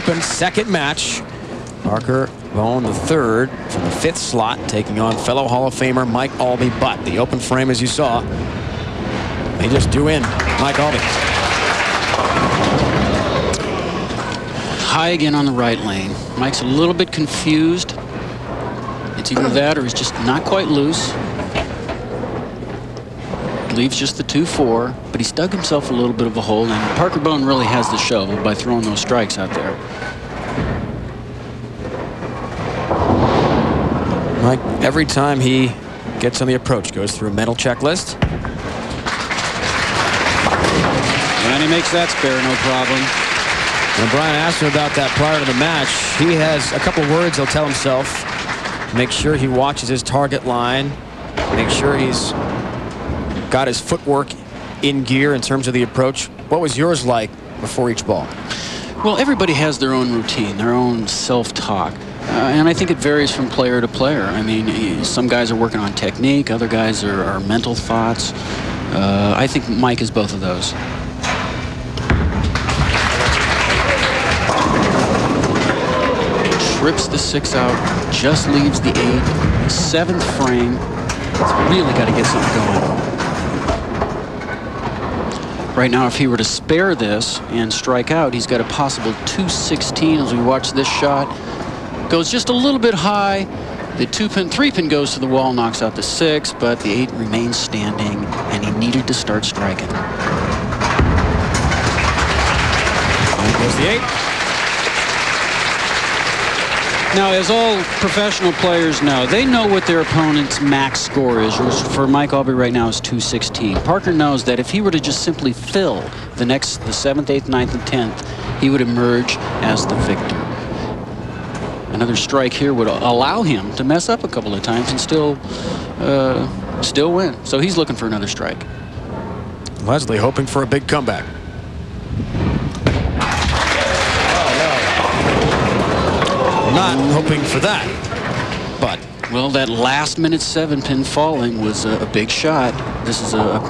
open second match. Parker-Bohn-III from the 5th slot, taking on fellow Hall of Famer Mike-Aulby. But the open frame, as you saw, they just do in Mike-Aulby. High again on the right lane. Mike's a little bit confused. It's either that or he's just not quite loose. Leaves just the 2-4, but he's dug himself a little bit of a hole, and Parker-Bohn really has the shovel by throwing those strikes out there. Mike, every time he gets on the approach, goes through a mental checklist. And he makes that spare, no problem. When Brian asked him about that prior to the match, he has a couple words he'll tell himself. Make sure he watches his target line. Make sure he's got his footwork in gear in terms of the approach. What was yours like before each ball? Well, everybody has their own routine, their own self-talk. And I think it varies from player to player. I mean, some guys are working on technique, other guys are mental thoughts. I think Mike is both of those. Trips the 6 out, just leaves the 8. 7th frame. It's really got to get something going. Right now, if he were to spare this and strike out, he's got a possible 216 as we watch this shot. Goes just a little bit high. The 2-pin, 3-pin goes to the wall, knocks out the 6, but the 8 remains standing, and he needed to start striking. There goes the 8. Now, as all professional players know, they know what their opponent's max score is, which for Mike-Aulby right now is 216. Parker knows that if he were to just simply fill the 7th, 8th, 9th, and 10th, he would emerge as the victor. Another strike here would allow him to mess up a couple of times and still win. So he's looking for another strike. Leslie hoping for a big comeback. Not hoping for that, but well, that last-minute 7-pin falling was a big shot. This is a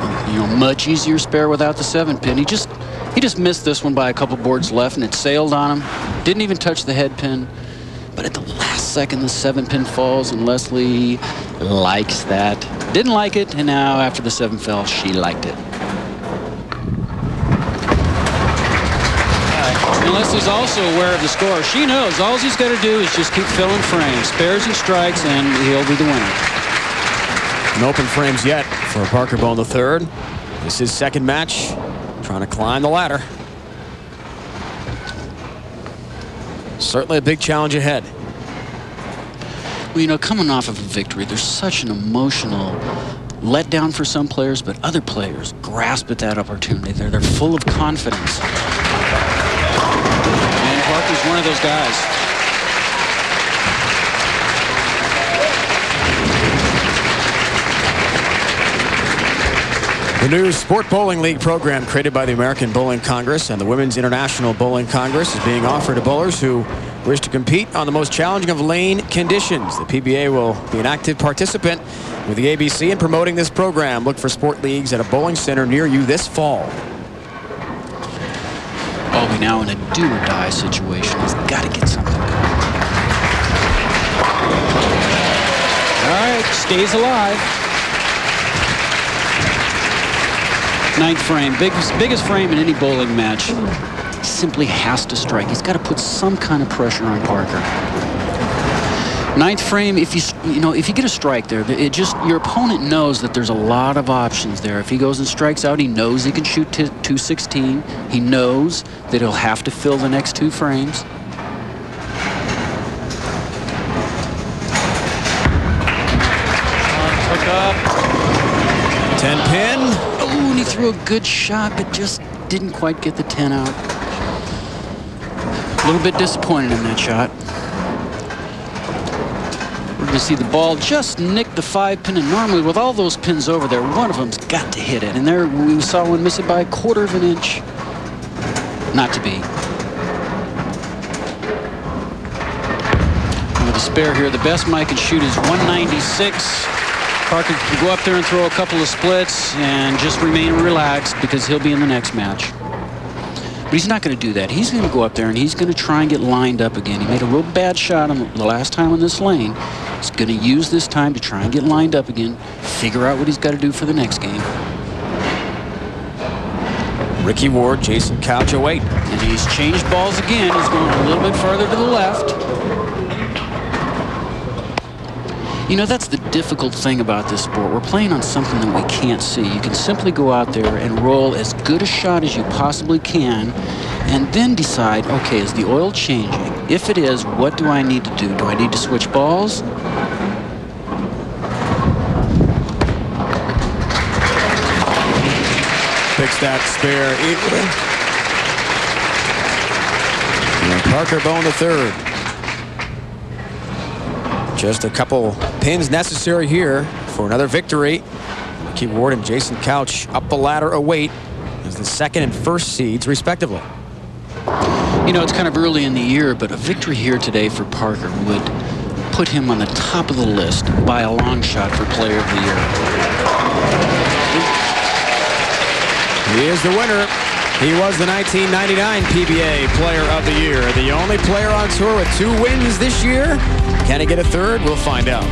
much easier spare without the 7-pin. He just missed this one by a couple boards left, and it sailed on him. Didn't even touch the head pin. But at the last second, the 7-pin falls, and Leslie likes that. Didn't like it, and now after the 7 fell, she liked it. And Leslie's also aware of the score. She knows all he's got to do is just keep filling frames, spares and strikes, and he'll be the winner. No open frames yet for Parker-Bohn-III. This is his second match, trying to climb the ladder. Certainly a big challenge ahead. Well, you know, coming off of a victory, there's such an emotional letdown for some players, but other players grasp at that opportunity. They're full of confidence. And Parker's one of those guys. The new Sport Bowling League program created by the American Bowling Congress and the Women's International Bowling Congress is being offered to bowlers who wish to compete on the most challenging of lane conditions. The PBA will be an active participant with the ABC in promoting this program. Look for sport leagues at a bowling center near you this fall. Aulby now in a do-or-die situation. He's got to get something going. All right, stays alive. 9th frame, biggest frame in any bowling match. He simply has to strike. He's got to put some kind of pressure on Parker. 9th frame, if you get a strike there, your opponent knows that there's a lot of options there. If he goes and strikes out, he knows he can shoot 216. He knows that he'll have to fill the next 2 frames. Hook up. 10-pin. Oh, and he threw a good shot, but just didn't quite get the 10 out. A little bit disappointed in that shot. We're going to see the ball just nick the 5-pin, and normally with all those pins over there, one of them's got to hit it. And there we saw one miss it by 1/4 of an inch. Not to be. And with the spare here, the best Mike can shoot is 196. Parker can go up there and throw a couple of splits and just remain relaxed because he'll be in the next match. But he's not going to do that. He's going to go up there and he's going to try and get lined up again. He made a real bad shot on the last time on this lane. He's going to use this time to try and get lined up again, figure out what he's got to do for the next game. Ricky Ward, Jason Couch await. And he's changed balls again. He's going a little bit further to the left. You know, that's the difficult thing about this sport. We're playing on something that we can't see. You can simply go out there and roll as good a shot as you possibly can and then decide, okay, is the oil changing? If it is, what do I need to do? Do I need to switch balls? Fix that spare equally. And Parker-Bohn-III. Just a couple pins necessary here for another victory. Ricky Ward and Jason Couch up the ladder await as the second and first seeds, respectively. You know, it's kind of early in the year, but a victory here today for Parker would put him on the top of the list by a long shot for Player of the Year. He is the winner. He was the 1999 PBA Player of the Year. The only player on tour with 2 wins this year. Can he get a third? We'll find out.